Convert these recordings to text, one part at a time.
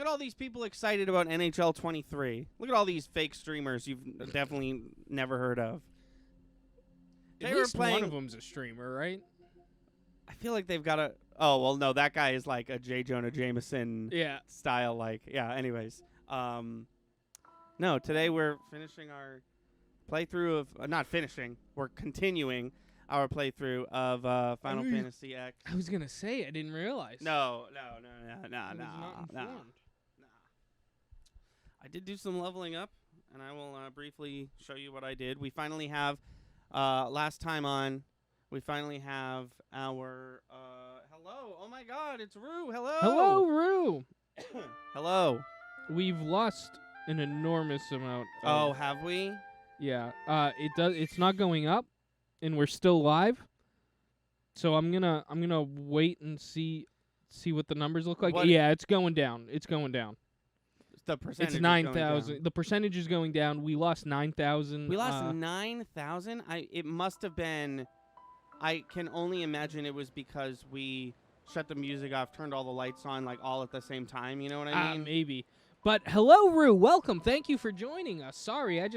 at all these people excited about NHL 23. Look at all these fake streamers you've definitely never heard of. At least one of them's a streamer, right? I feel like they've got a... Oh, well, no, that guy is like a J. Jonah Jameson style, like... Yeah, anyways. No, today we're finishing our playthrough of... not finishing. We're continuing our playthrough of Final Fantasy X. I was going to say, I didn't realize. No. I did do some leveling up, and I will briefly show you what I did. We finally have, last time on, we finally have our, hello, oh my god, it's Rue, hello! Hello, Rue! Hello. We've lost an enormous amount. Oh, have we? Yeah, it's not going up, and we're still live. So I'm gonna wait and see what the numbers look like. Yeah, it's going down. It's going down. The percentage. It's 9,000. The percentage is going down. We lost 9,000. We lost 9,000. It must have been. I can only imagine it was because we shut the music off, turned all the lights on, like all at the same time. You know what I mean? Maybe. But hello, Rue. Welcome. Thank you for joining us. Sorry, I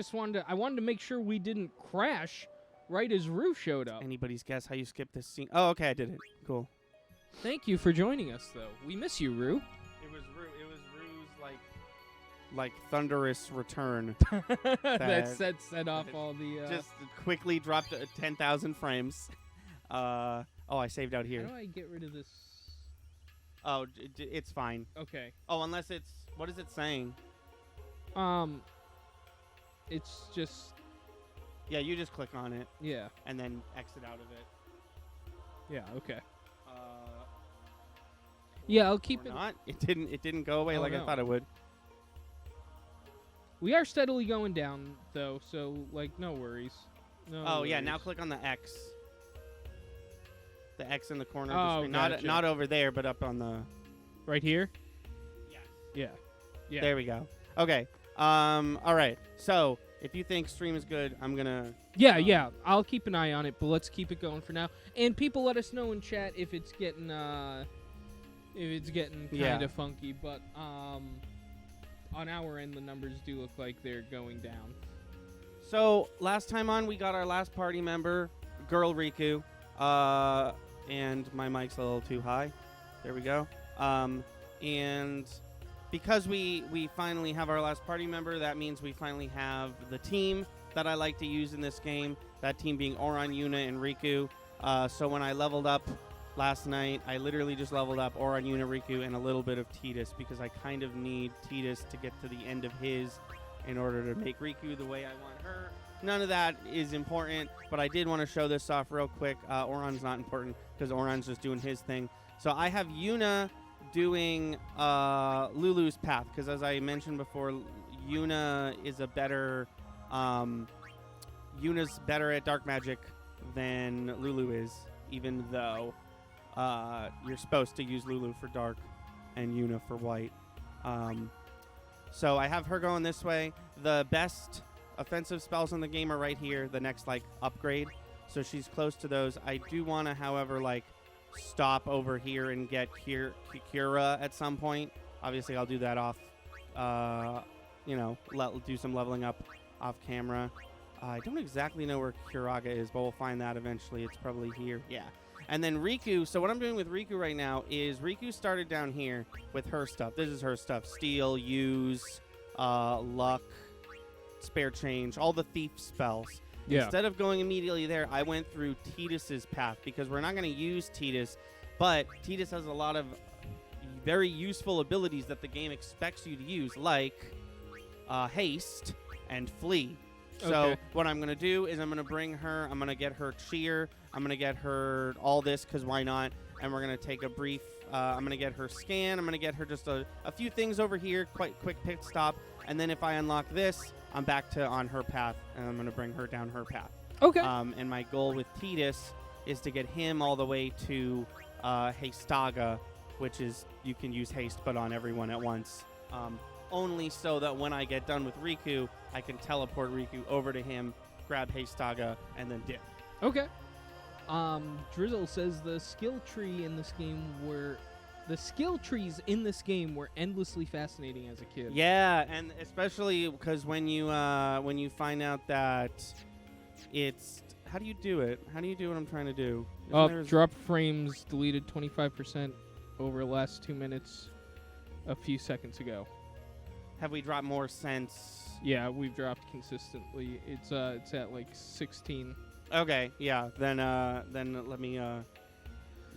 wanted to make sure we didn't crash right as Rue showed up. Anybody's guess how you skip this scene? Oh, okay, I did it. Cool. Thank you for joining us, though. We miss you, Rue. It was Rue's like thunderous return. that set off all the. Just quickly dropped 10,000 frames. Oh, I saved out here. How do I get rid of this? Oh, it's fine. Okay. Oh, unless it's... What is it saying? It's just... Yeah, you just click on it. Yeah. And then exit out of it. Yeah, okay. Yeah, I'll keep it... Not. It didn't go away I thought it would. We are steadily going down, though, so, like, no worries. No worries. Yeah, now click on the X. The X in the corner of the screen. Gotcha. Not over there, but up on the... Right here? Yeah. Yeah. There we go. Okay. All right. So, if you think stream is good, I'm going to... Yeah. I'll keep an eye on it, but let's keep it going for now. And people let us know in chat if it's getting kind of funky, but on our end the numbers do look like they're going down. So, last time on we got our last party member, Girl Riku. And my mic's a little too high. There we go. And because we finally have our last party member, that means we finally have the team that I like to use in this game. That team being Oran, Yuna, and Riku. So when I leveled up last night, I literally just leveled up Oran, Yuna, Riku, and a little bit of Tidus because I kind of need Tidus to get to the end of his in order to make Riku the way I want her. None of that is important, but I did want to show this off real quick. Oran's not important because Oran's just doing his thing. So I have Yuna doing Lulu's path because, as I mentioned before, Yuna is Yuna's better at dark magic than Lulu is, even though you're supposed to use Lulu for dark and Yuna for white. So I have her going this way. The best offensive spells in the game are right here, the next upgrade. So she's close to those. I do want to, however, stop over here and get Kira at some point. Obviously, I'll do that off, do some leveling up off camera. I don't exactly know where Kiraga is, but we'll find that eventually. It's probably here. Yeah. And then Riku. So what I'm doing with Riku right now is Riku started down here with her stuff. This is her stuff. Steal, use, luck, spare change, all the thief spells. Yeah. Instead of going immediately there, I went through Tidus's path because we're not going to use Tidus, but Tidus has a lot of very useful abilities that the game expects you to use, like haste and flee. So what I'm going to do is I'm going to bring her, I'm going to get her cheer, I'm going to get her all this because why not, and we're going to take a brief, I'm going to get her scan, I'm going to get her just a few things over here, quite quick pit stop, and then if I unlock this, I'm back to on her path, and I'm going to bring her down her path. Okay. And my goal with Tidus is to get him all the way to Hastaga, which is you can use haste but on everyone at once. Only so that when I get done with Riku, I can teleport Riku over to him, grab Hastaga, and then dip. Okay. Drizzle says the skill tree in this game were the skill trees in this game were endlessly fascinating as a kid. Yeah, and especially because when you find out that it's how do you do it? How do you do what I'm trying to do? Drop frames deleted 25% over the last 2 minutes a few seconds ago. Have we dropped more since? Yeah, we've dropped consistently. It's at like 16. Okay, yeah. Then let me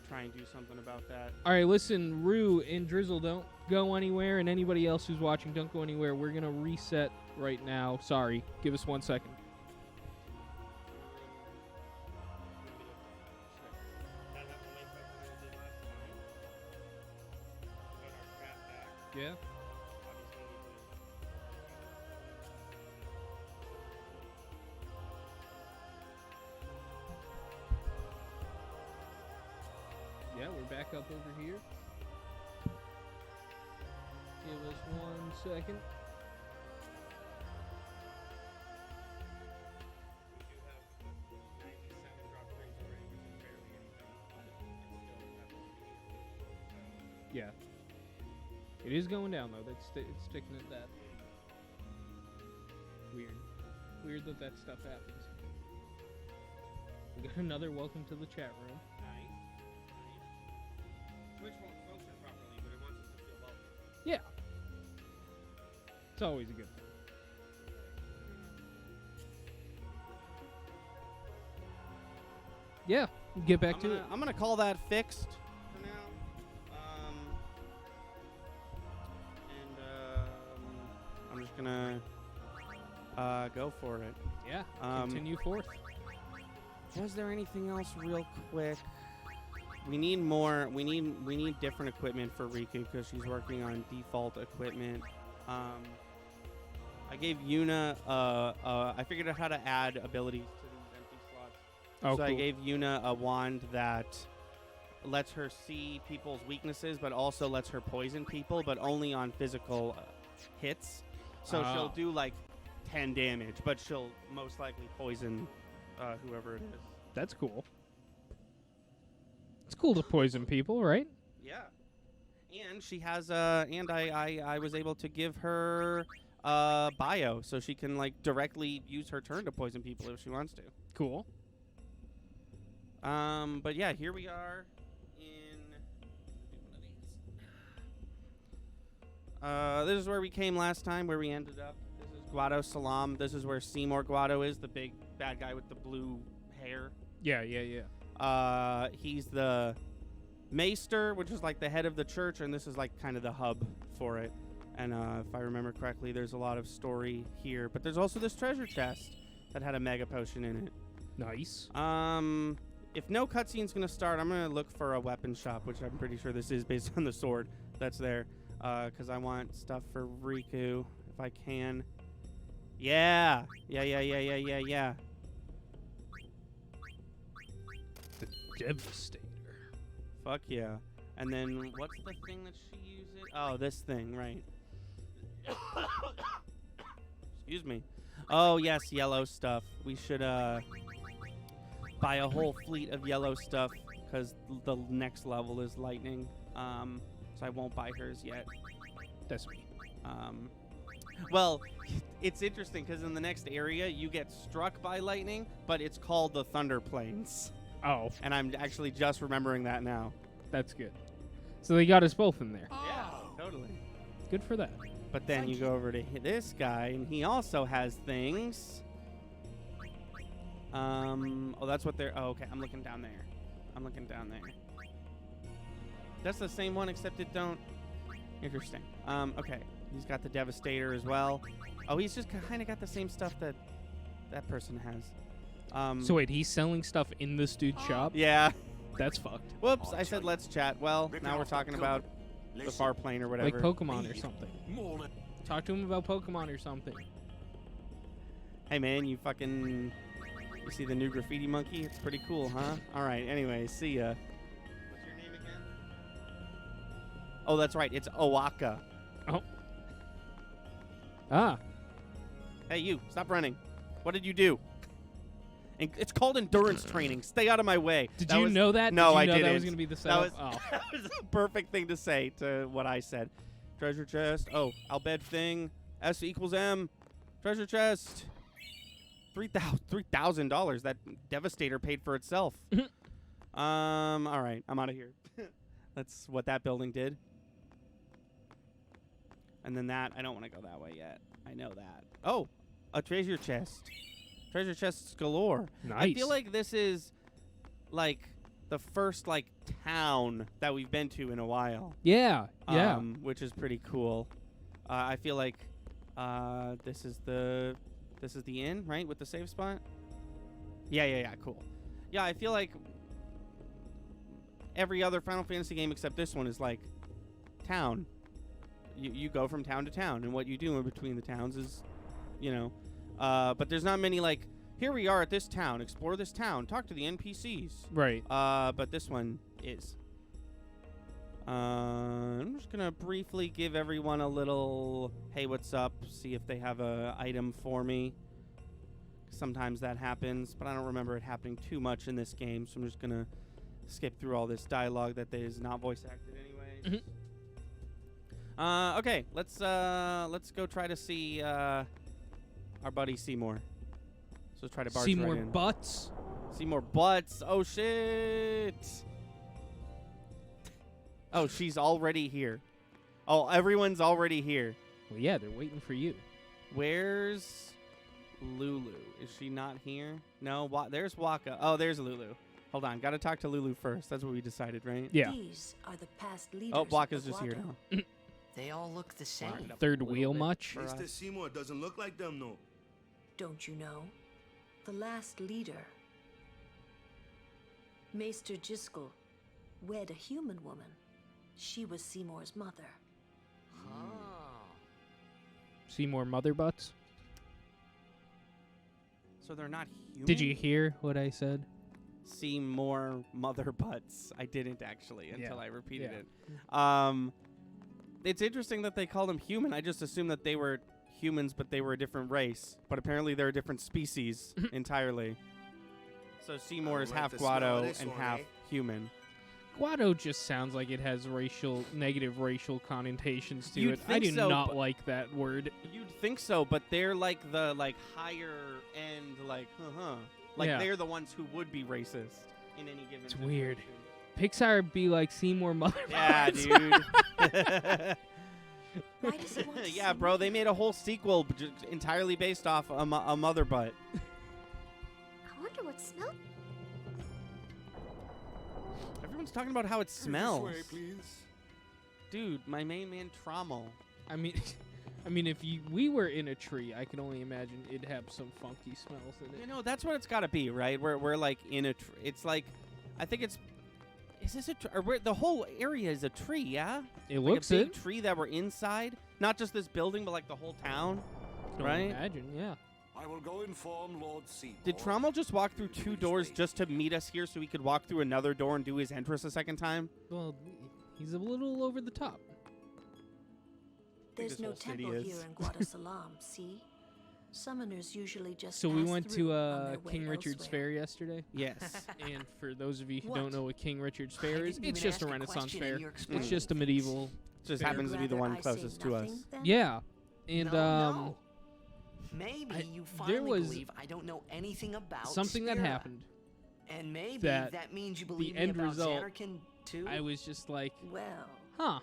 try and do something about that. All right, listen, Rue and Drizzle, don't go anywhere, and anybody else who's watching, don't go anywhere. We're gonna reset right now. Sorry, give us 1 second. Yeah. Yeah, we're back up over here. Give us 1 second. Yeah. It is going down, though. It's sticking at that. Weird that that stuff happens. We got another welcome to the chat room. Twitch won't function properly, but it wants us to feel welcome. Yeah. It's always a good thing. Yeah, get back to it. I'm gonna call that fixed for now. I'm just gonna go for it. Yeah. Continue forth. Was there anything else real quick? We need more. We need different equipment for Riku because she's working on default equipment. I gave Yuna. I figured out how to add abilities to these empty slots. Oh, so cool. I gave Yuna a wand that lets her see people's weaknesses, but also lets her poison people, but only on physical hits. So she'll do like 10 damage, but she'll most likely poison whoever it is. That's cool. It's cool to poison people, right? Yeah. And she has and I was able to give her bio so she can like directly use her turn to poison people if she wants to. Cool. But yeah, here we are in this is where we came last time, where we ended up. This is Guado Salam. This is where Seymour Guado is, the big bad guy with the blue hair. Yeah. He's the maester, which is like the head of the church, and this is like kind of the hub for it. And if I remember correctly, there's a lot of story here, but there's also this treasure chest that had a mega potion in it. Nice. If no cutscene's gonna start, I'm gonna look for a weapon shop, which I'm pretty sure this is based on the sword that's there, because I want stuff for Riku if I can. Yeah. The Devastator. Fuck yeah. And then what's the thing that she uses? Oh, this thing, right. Excuse me. Oh, yes, yellow stuff. We should buy a whole fleet of yellow stuff because the next level is lightning. So I won't buy hers yet. That's me. Well, it's interesting because in the next area you get struck by lightning, but it's called the Thunder Plains. Oh, And I'm actually just remembering that now. that's good. So they got us both in there. Yeah, totally. Good for that. But then you go over to this guy, and he also has things. Oh, that's what they're. Oh, okay. I'm looking down there. That's the same one, except it don't. Interesting. Okay. He's got the Devastator as well. Oh, he's just kind of got the same stuff that that person has. So wait, he's selling stuff in this dude's shop? Yeah. That's fucked. Whoops. I said let's chat. Well, now we're talking about the far plane or whatever. Like Pokemon or something. Talk to him about Pokemon or something. Hey, man, you see the new graffiti monkey? It's pretty cool, huh? All right, anyway, see ya. What's your name again? Oh, that's right. It's Owaka. Oh. Ah. Hey, you, stop running. What did you do? And it's called endurance training. Stay out of my way. Did you know that? No, Did you know I didn't. That was going to be the setup? That was a perfect thing to say to what I said. Treasure chest. Oh, Albed thing. S equals M. Treasure chest. $3,000. That Devastator paid for itself. All right. I'm out of here. That's what that building did. And then that. I don't want to go that way yet. I know that. Oh, a treasure chest. Treasure chests galore. Nice. I feel like this is like the first like town that we've been to in a while. Yeah. Which is pretty cool. I feel like this is the inn, right, with the save spot? Yeah, cool. Yeah, I feel like every other Final Fantasy game except this one is like town. You go from town to town, and what you do in between the towns is, but there's not many like, here we are at this town, explore this town, talk to the NPCs. Right. But this one is. I'm just gonna briefly give everyone a little, hey, what's up? See if they have a item for me. Sometimes that happens, but I don't remember it happening too much in this game, so I'm just gonna skip through all this dialogue that is not voice acted anyway. Okay, let's go try to see our buddy Seymour. So let's try to barge See more right in. butts. See more butts. Oh shit. Oh, she's already here. Oh, everyone's already here. Well, yeah, they're waiting for you. Where's Lulu? Is she not here? No, there's Waka. Oh, there's Lulu. Hold on, gotta talk to Lulu first. That's what we decided, right? Yeah. These are the past leaders. Oh, of Waka's the just here Guado. now. They all look the same. Wind up Third a little wheel bit much? for us. Mr. Seymour doesn't look like them, no. Don't you know? The last leader, Maester Jiskel, wed a human woman. She was Seymour's mother. See more mother butts. So they're not human? Did you hear what I said? See more mother butts. I didn't actually until I repeated Yeah. it. It's interesting that they called them human. I just assumed that they were humans, but they were a different race. But apparently they're a different species entirely. So Seymour is like half the smell of Guado this and one, half eh? human. Guado just sounds like it has negative racial connotations to You'd it. I think do so, not but- like that word. You'd think so, but they're like the higher end, like Yeah. they're the ones who would be racist in any given. It's weird. situation. Pixar be like Seymour mother Yeah, butts. dude. Why does he want to Yeah, see bro, me? they made a whole sequel entirely based off a mother butt. I wonder what smell. Everyone's talking about how it smells. This way, please. Dude, my main man Trommel. I mean, if we were in a tree, I can only imagine it'd have some funky smells in it. You know, that's what it's got to be, right? We're like in a it's like, I think it's, is this a or the whole area is a tree, yeah? It Like looks a big it. tree that we're inside. Not just this building, but like the whole town, Can right? only imagine, yeah. I will go inform Lord Seymour. Did Trommel just walk through 2 doors just to meet us here so he could walk through another door and do his entrance a second time? Well, he's a little over the top. There's this no whole city temple is. here in Guadasalam, see? Summoners usually just So we pass went through to on their way King Richard's elsewhere. Fair yesterday. Yes. And for those of you who What? don't know what King Richard's I Fair is, didn't it's even just a ask Renaissance question fair. and you're It's explaining just a medieval. Just Fair. happens to be the Rather one I say closest to us. nothing, then? Yeah. And No. Maybe you finally there was believe I don't know anything about something that Spira. happened. And maybe that that means you believe me end about result, Xanarkin too. I was just like, Well, huh.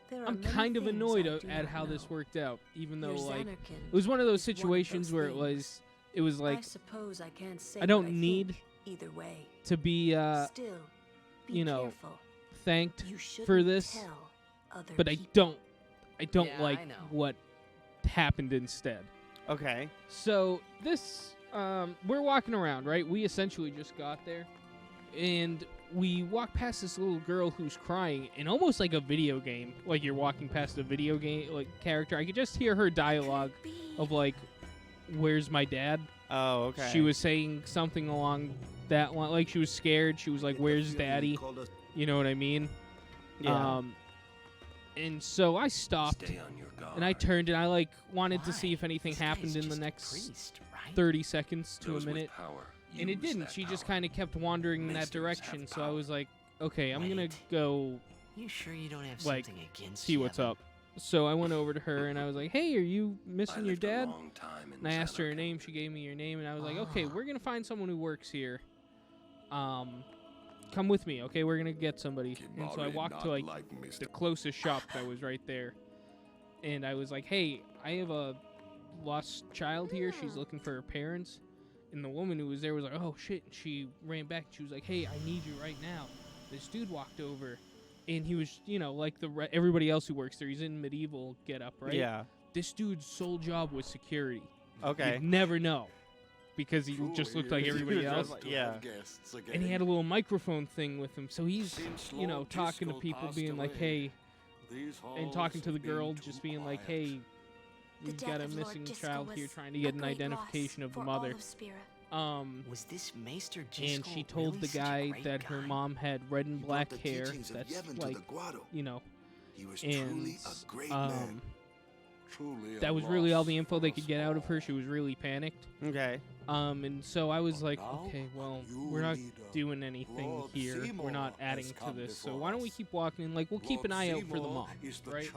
there are I'm many kind of things annoyed I do at not how this know. worked out, even though Your like Xanarkin it was one of those is one of situations those where things. it was I like suppose I can't say I don't what need think either way. to be Still, be you know, careful. thanked You shouldn't for this, tell other but I people. don't Yeah, like I know. what happened instead. Okay. So this, we're walking around, right? We essentially just got there, and we walk past this little girl who's crying, in almost like a video game, like you're walking past a video game like character. I could just hear her dialogue Could be. of like, "Where's my dad?" Oh, okay. She was saying something along that line, like she was scared. She was like, "Where's daddy?" You know what I mean? Yeah. And so I stopped. Stay on your guard. And I turned and I like wanted to see Why? if anything This guy's happened in the just a next priest, right? 30 seconds to a Those with minute. power And it didn't. She just kind of kept wandering in that direction. So I was like, okay, I'm going to go You sure you don't have like, something against see what's Yemen? up. So I went over to her and I was like, hey, are you missing your dad? And I asked her name. She gave me her name. And I was like, okay, we're going to find someone who works here. Come with me, okay? We're going to get somebody. And so I walked to like the closest shop that was right there. And I was like, hey, I have a lost child here. She's looking for her parents. And the woman who was there was like, oh, shit. And she ran back. She was like, hey, I need you right now. This dude walked over. And he was, you know, like everybody else who works there. He's in medieval getup, right? Yeah. This dude's sole job was security. Okay. You'd never know. Because he just looked like everybody else. Yeah. And he had a little microphone thing with him. So he's, you know, talking to people, being like, hey, and talking to the girl, just being like, hey, we've got a missing child here trying to get an identification of the mother. Was this Maester And Jiskel she told really the such a guy great that her guy? mom had red and black hair. That's like, you know, and that was really all the info they could get out of her. She was really panicked. Okay. And so I was like, okay, well, we're not doing anything here. We're not adding to this. So why don't we keep walking? And, like, we'll keep an eye out for the mom, right?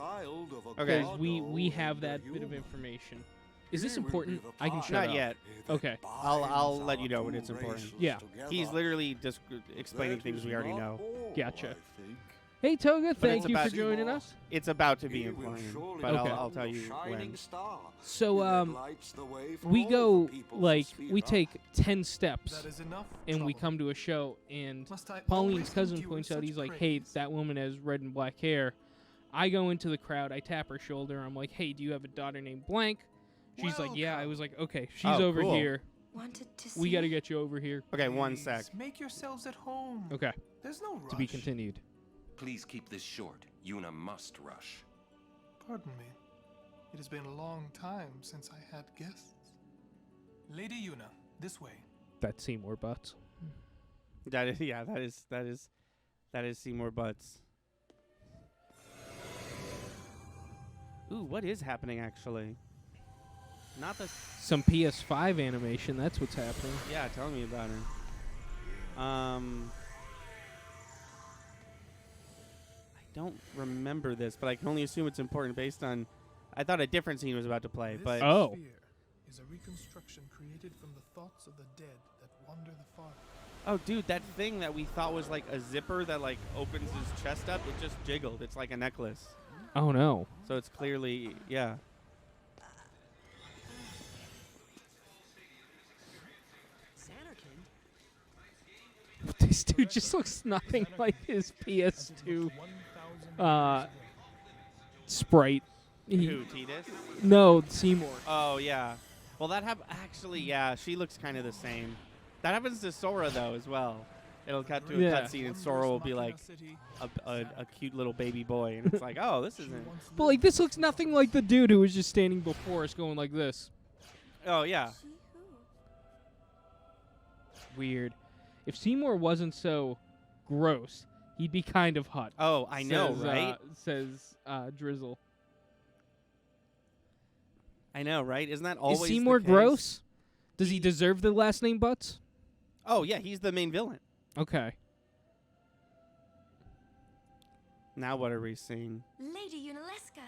Okay. Because we have that bit of information. Is this important? I can shut Not up. yet. Okay. I'll let you know when it's important. Yeah. He's literally just explaining things we already know. Gotcha. Hey, Toga, thank you for about- joining us. It's about to be important, but Okay. I'll tell you when. So, we go, like, we take 10 steps, and we come to a show, and Pauline's cousin points out, he's like, hey, that woman has red and black hair. I go into the crowd, I tap her shoulder, I'm like, hey, do you have a daughter named Blank? She's like, yeah. I was like, okay, she's Oh, over cool. here. Wanted to see. We got to get you over here. Okay, one sec. Make yourselves at home. Okay, There's no rush. to be continued. Please keep this short. Yuna must rush. Pardon me. It has been a long time since I had guests. Lady Yuna, this way. That's Seymour Butts. That is Seymour Butts. Ooh, what is happening actually? Not the. Some PS5 animation, that's what's happening. Yeah, tell me about it. I don't remember this, but I can only assume it's important based on. I thought a different scene was about to play, but Oh. Sphere is a reconstruction created from the thoughts of the dead that wander the far. oh, dude, that thing that we thought was like a zipper that like opens his chest up, it just jiggled. It's like a necklace, Oh, no. so it's clearly yeah. This dude just looks nothing like his PS2 sprite. Who, Titus? No, Seymour. Oh yeah. Well, that actually, yeah, she looks kind of the same. That happens to Sora though as well. It'll cut to a Yeah. cutscene and Sora will be like a cute little baby boy, and it's like, oh, this isn't. But like, this looks nothing like the dude who was just standing before us, going like this. Oh yeah. See who? Weird. If Seymour wasn't so gross, he'd be kind of hot. Oh, I know, says, right? Says Drizzle. I know, right? Isn't that always Is the Seymour case? gross? Does he deserve the last name Butts? Oh yeah, he's the main villain. Okay. Now what are we seeing? Lady Unaleska.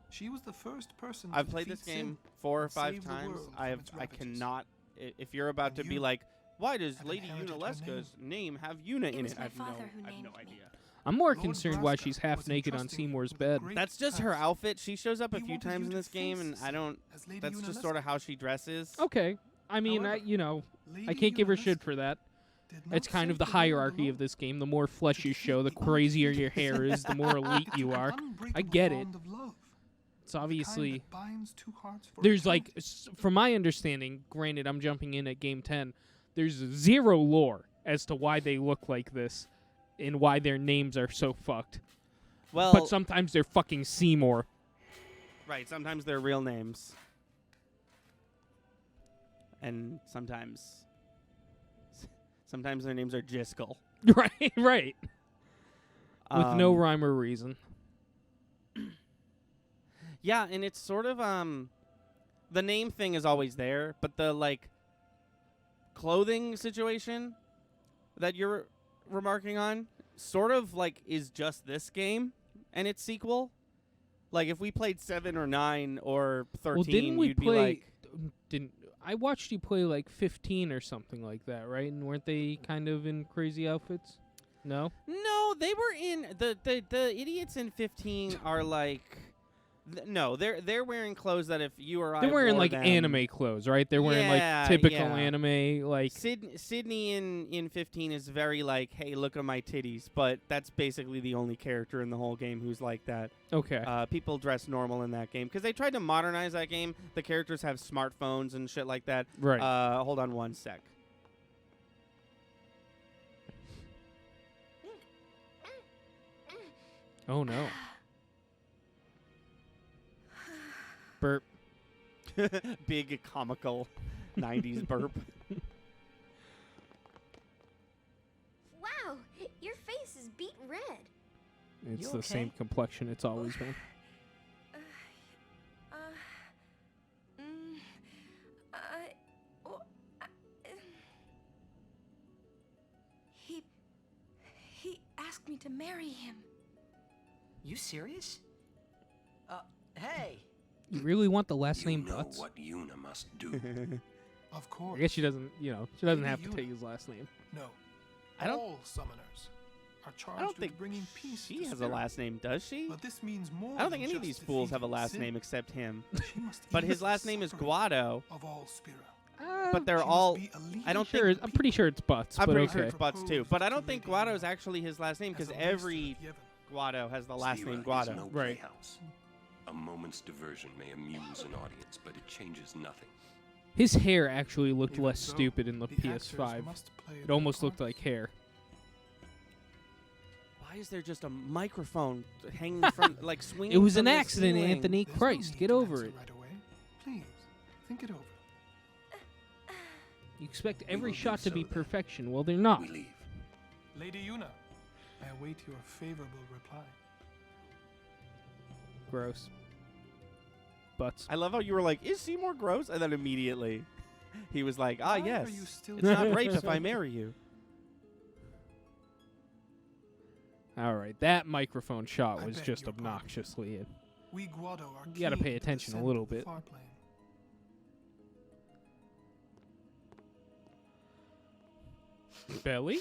She was the first person. I've to played defeat this game sin 4 or and 5 save the times. world I from its ravages. cannot. If you're about to And be you like, why does have Lady inherited her Unaleska's name have Una It in was it? my I have father who I have named no me. idea. I'm more Lord concerned why Braska she's half was naked on entrusting Seymour's with a bed. great That's just her task. outfit. She shows up a He few wanted times you in to this game, and face I don't. as Lady That's just Unaleska. sort of how she dresses. Okay. I mean, However, I Lady can't give her shit Unaleska for that. did not It's kind of save the world hierarchy alone. of this game. The more flesh you To show, the defeat the crazier your undefeated hair is, the more elite It you took an are. I unbreakable get it. bond of love, It's the kind obviously that binds two hearts for there's like, eternity. from my understanding, granted I'm jumping in at game 10, there's zero lore as to why they look like this and why their names are so fucked. Well, But sometimes they're fucking Seymour. right. Sometimes they're real names, and sometimes their names are Jiskel. Right, right. With no rhyme or reason. Yeah, and it's sort of the name thing is always there, but the like clothing situation that you're remarking on sort of like is just this game and its sequel. Like if we played 7 or 9 or 13, Well, didn't we you'd play? be like, Didn't I watched you play like 15 or something like that, right? And weren't they kind of in crazy outfits? No. no, they were in the idiots in 15 are like. No, they're wearing clothes that if you or I They're wearing wore like them, anime clothes, right? They're wearing Yeah, like typical yeah. anime, like Sydney in 15 is very like, hey, look at my titties, but that's basically the only character in the whole game who's like that. okay. People dress normal in that game because they tried to modernize that game. The characters have smartphones and shit like that. Right. Hold on one sec. Oh no. Burp. Big comical 90s burp. Wow, your face is beet red. It's You the okay? same complexion it's always been. He asked me to marry him. You serious? Hey. You really want the last You name know Butts? what Yuna must do. Of course. I guess she doesn't. She doesn't Maybe have to you- take his last name. No. I don't- All summoners are charged I don't with think bringing peace she to has a spirit. last name, does she? But this means more I don't think than any of just these fools have a defeating last sin. name except him. She must But ease his the last name is suffering Guado. of all Spira. But they're She must all. be a leader I don't of think. the I'm pretty people. sure it's Butts, I'm but pretty okay. sure it's Butts too. But I don't think Proposed to Guado is Lady actually his last name As because a maester every of Yevon. Guado has the last name Spira is Guado. no Right. playhouse. A moment's diversion may amuse an audience, but it changes nothing. His hair actually looked Even less so, stupid in the actors PS5. must play It their almost looked parts. like hair. Why is there just a microphone hanging from, like, swinging? It was from an the accident, ceiling? Anthony. There's no Christ, need get to over answer it. Right away. Please, think it over. You expect We every will do shot to so be then. perfection. Well, they're not. We leave. Lady Yuna, I await your favorable reply. Gross. Butts. I love how you were like, "Is Seymour gross?" And then immediately, he was like, "Ah, Why yes. are you still It's not dating rape if I someone? marry you." All right, that microphone shot I was beg just your pardon. obnoxiously. We Guado are You gotta keen pay to the attention a scent little of the bit. far plane. Belly?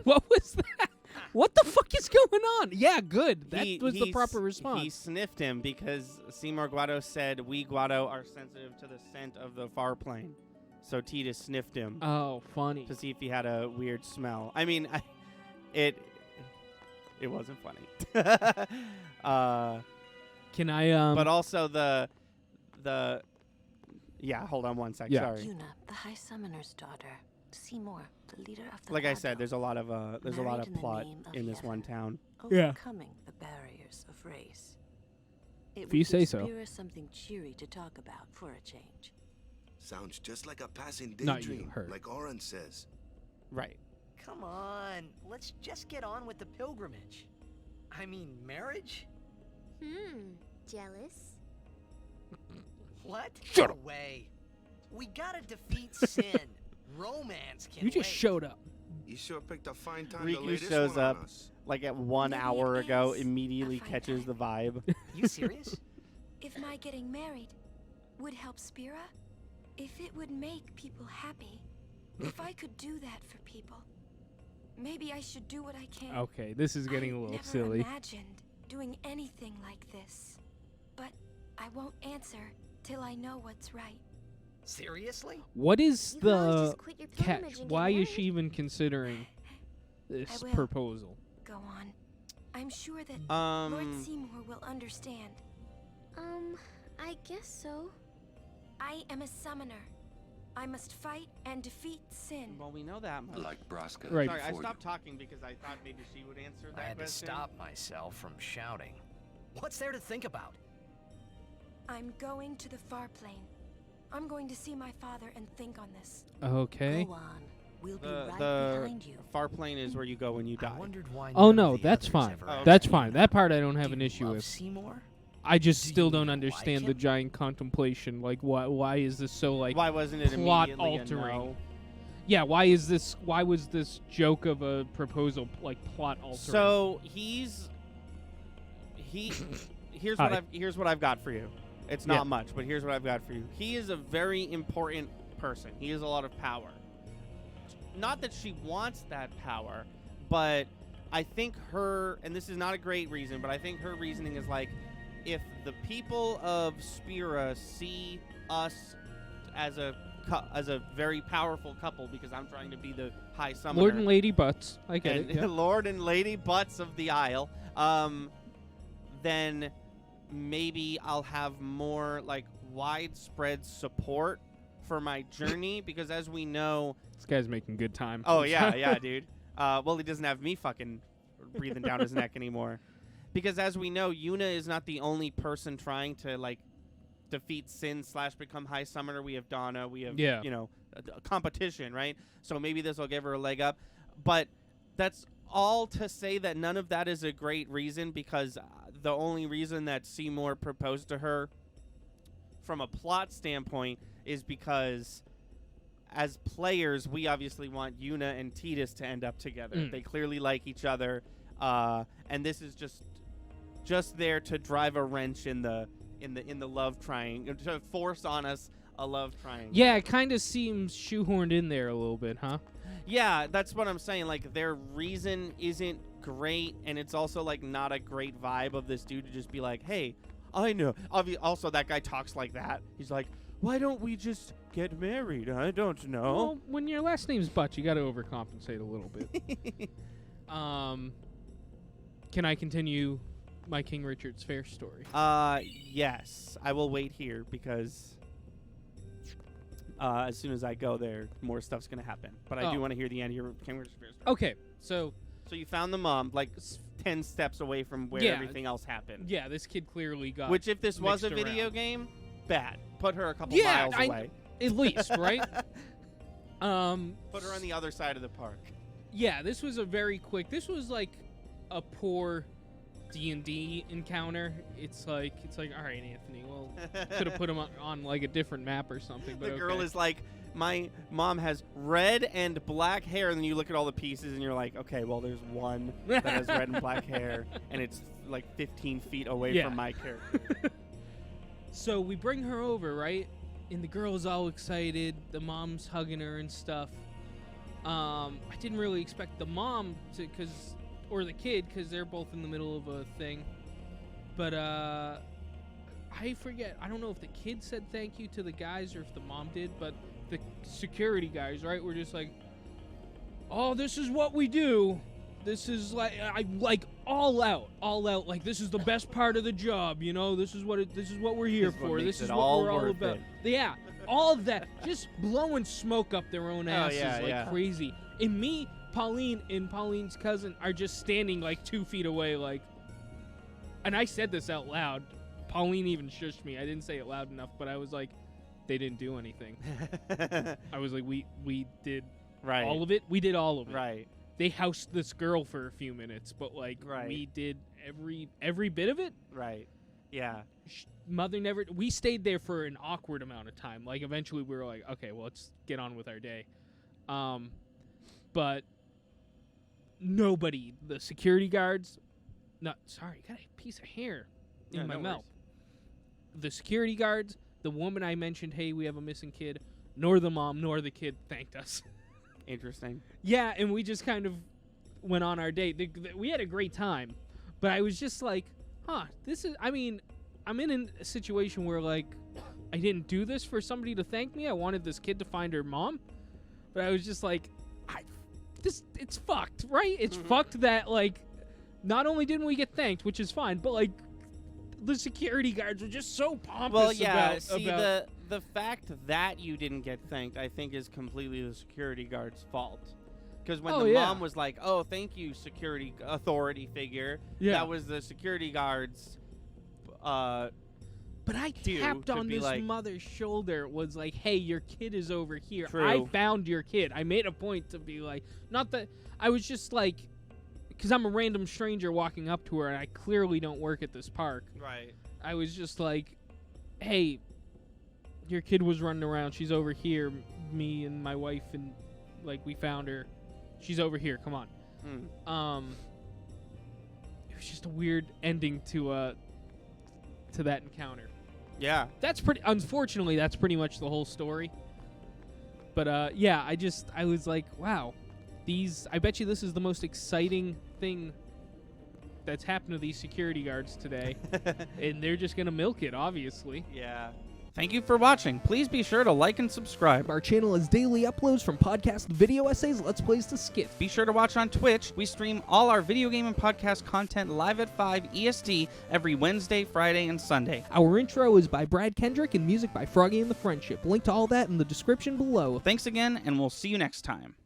What was that? What the fuck is going on? Yeah, good. That was the proper response. He sniffed him because Seymour Guado said, "We Guado are sensitive to the scent of the far plane." So Tita sniffed him Oh, funny. to see if he had a weird smell. I mean, it wasn't funny. Can I But also the yeah. Hold on one sec. Yeah. Sorry. Yuna, the High Summoner's daughter. Seymour, the leader of the Like I Lado, said, there's a lot of Married in the plot name of in this one heaven. town. Yeah. overcoming the barriers of race. It If would you give say so. Spira something cheery to talk about for a change. Sounds just like a passing Not you, daydream, her. like Oren says. Right. Come on, let's just get on with the pilgrimage. I mean, marriage? Jealous? What? Shut no up. way. We gotta defeat sin. Romance can You just wait. showed up. You sure picked a fine time to Riku lay this shows one on up us. like at 1 Maybe hour it ago, is immediately a fine catches the vibe. You serious? If my getting married would help Spira, if it would make people happy, if I could do that for people, maybe I should do what I can. Okay, this is getting a I little never silly. imagined doing anything like this, but I won't answer till I know what's right. Seriously? What is You can always the just quit your catch? pilgrimage and get Why is married. she even considering this will. proposal? Go on. I'm sure that Lord Seymour will understand. I guess so. I am a summoner. I must fight and defeat sin. Well, we know that much. Like Braska. Right. Sorry, I before stopped talking because I thought maybe she would answer that I had to question. stop myself from shouting. What's there to think about? I'm going to the far plane. I'm going to see my father and think on this. Okay. Go on. We'll be The right the behind you. far plane is where you go when you die. I wondered why. Oh none of no, the that's others fine. ever Oh, asked That's me fine. That part I don't have Do an you issue love with. Seymour? I just Do still you don't like understand the him? giant contemplation. Like, why is this so like Why wasn't it plot immediately altering? a no? Yeah, why was this joke of a proposal like plot altering? So here's Hi. what I've got for you. It's Yeah. not much, but here's what I've got for you. He is a very important person. He has a lot of power. Not that she wants that power, but I think and this is not a great reason, but I think her reasoning is like, if the people of Spira see us as a very powerful couple, because I'm trying to be the high summoner, Lord and Lady Butts. I get and it. Yeah. Lord and Lady Butts of the Isle, then maybe I'll have more like widespread support for my journey, because as we know, This guy's making good time. oh yeah, dude. Well, he doesn't have me fucking breathing down his neck anymore, because as we know, Yuna is not the only person trying to like defeat Sin / become high summoner. We have Donna. We have a competition, right? So maybe this will give her a leg up, but that's all to say that none of that is a great reason, because the only reason that Seymour proposed to her from a plot standpoint is because as players, we obviously want Yuna and Tidus to end up together. They clearly like each other, and this is just there to drive a wrench in the love triangle, to force on us a love triangle. Yeah, it kind of seems shoehorned in there a little bit, huh? Yeah, that's what I'm saying. Like, their reason isn't great, and it's also like not a great vibe of this dude to just be like, hey, I know. Also, that guy talks like that. He's like, why don't we just get married? I don't know. Well, when your last name's Butch, you got to overcompensate a little bit. Can I continue my King Richard's Fair story? Yes. I will wait here, because as soon as I go there, more stuff's going to happen. But I do want to hear the end of your King Richard's Fair story. Okay, so you found the mom, like 10 steps away from where everything else happened. yeah, this kid clearly got Which, if this was a mixed video around. game, bad. Put her a couple Yeah, miles away. At least, right? Put her on the other side of the park. Yeah, this was a very quick. This was like a poor D&D encounter. It's like all right, Anthony. Well, could have put him on like a different map or something. But The girl okay. is like, my mom has red and black hair, and then you look at all the pieces, and you're like, okay, well, there's one that has red and black hair, and it's like 15 feet away from my character. So we bring her over, right? And the girl's all excited. The mom's hugging her and stuff. I didn't really expect the mom to, or the kid, because they're both in the middle of a thing. But I forget. I don't know if the kid said thank you to the guys or if the mom did, but the security guys, right, were just like, oh, this is what we do. This is like all out. Like, this is the best part of the job, you know. This is what we're here for. This is what we're all about. Yeah, all of that, just blowing smoke up their own asses crazy. And me, Pauline, and Pauline's cousin are just standing like 2 feet away, like. And I said this out loud. Pauline even shushed me. I didn't say it loud enough, but I was like, they didn't do anything. I was like, we did all of it. We did all of it. Right. They housed this girl for a few minutes, but like we did every bit of it. Right. Yeah. Mother never. We stayed there for an awkward amount of time. Like eventually we were like, okay, well, let's get on with our day. But nobody, the security guards. No, sorry, got a piece of hair in my mouth. The security guards, the woman I mentioned, hey, we have a missing kid, nor the mom nor the kid thanked us. Interesting. Yeah, and we just kind of went on our date. We had a great time, but I was just like, this is, I mean, I'm in a situation where, like, I didn't do this for somebody to thank me. I wanted this kid to find her mom, but I was just like, it's fucked, right? It's fucked that, like, not only didn't we get thanked, which is fine, but, like, the security guards were just so pompous. Well, yeah, about the fact that you didn't get thanked, I think, is completely the security guard's fault. Because when the mom was like, oh, thank you, security authority figure, that was the security guard's But I tapped on this mother's shoulder, was like, hey, your kid is over here. True. I found your kid. I made a point to be like, not that, I was just like, because I'm a random stranger walking up to her, and I clearly don't work at this park. Right. I was just like, hey, your kid was running around. She's over here. Me and my wife and Like, we found her. She's over here. Come on. It was just a weird ending to that encounter. Yeah. Unfortunately, that's pretty much the whole story. But yeah, I was like, wow, I bet you this is the most exciting thing that's happened to these security guards today. And they're just gonna milk it, obviously. Yeah. Thank you for watching. Please be sure to like and subscribe. Our channel has daily uploads from podcast video essays, Let's Plays to skits. Be sure to watch on Twitch. We stream all our video game and podcast content live at 5 EST every Wednesday, Friday, and Sunday. Our intro is by Brad Kendrick and music by Froggy and the Friendship. Link to all that in the description below. Thanks again, and we'll see you next time.